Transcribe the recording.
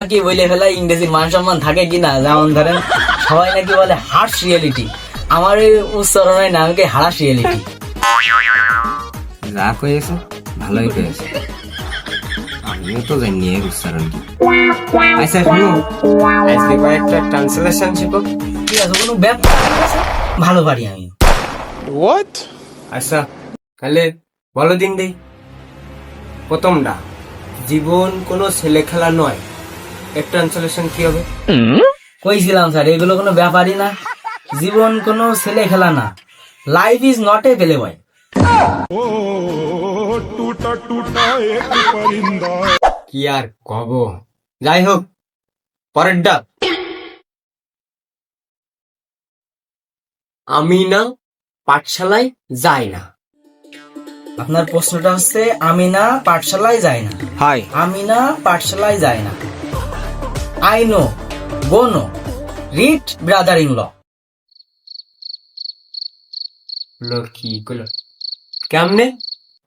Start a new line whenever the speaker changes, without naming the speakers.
কি বলে ফেলা ইংরেজির মান সম্মান থাকে কিনা, যেমন ধরেন সবাই নাকি বলে হার্শ রিয়েলিটি, আমার এই উচ্চারণের নাম কি হার্শ রিয়েলিটি।
যা কয়েছে ভালোই কয়েছে, আমিও তো জানি এর উচ্চারণ কি। আচ্ছা শুনো, আজকে কয়েকটা ট্রান্সলেশন শিখো।
ঠিক আছে, কোনো ব্যাপার আছে, ভালো পারি আমি।
আচ্ছা তাহলে বলো দিন দেই। প্রথমটা, জীবন কোনো ছেলে খেলা নয়, এর ট্রান্সলেশন কি হবে?
কইছিলাম স্যার, এগুলো কোনো ব্যাপারই না, জীবন কোনো ছেলে খেলা না, life is not a play বয়।
কি আর কব, যাই হোক পরেরটা, আমি না পাঠশালায় যাই না।
আপনার প্রশ্নটা হচ্ছে আমি না পাঠশালায় যাই না।
হাই,
আমি না পাঠশালায় যাই না। I know, go no, read brother in law.
কি করলো কেমনে?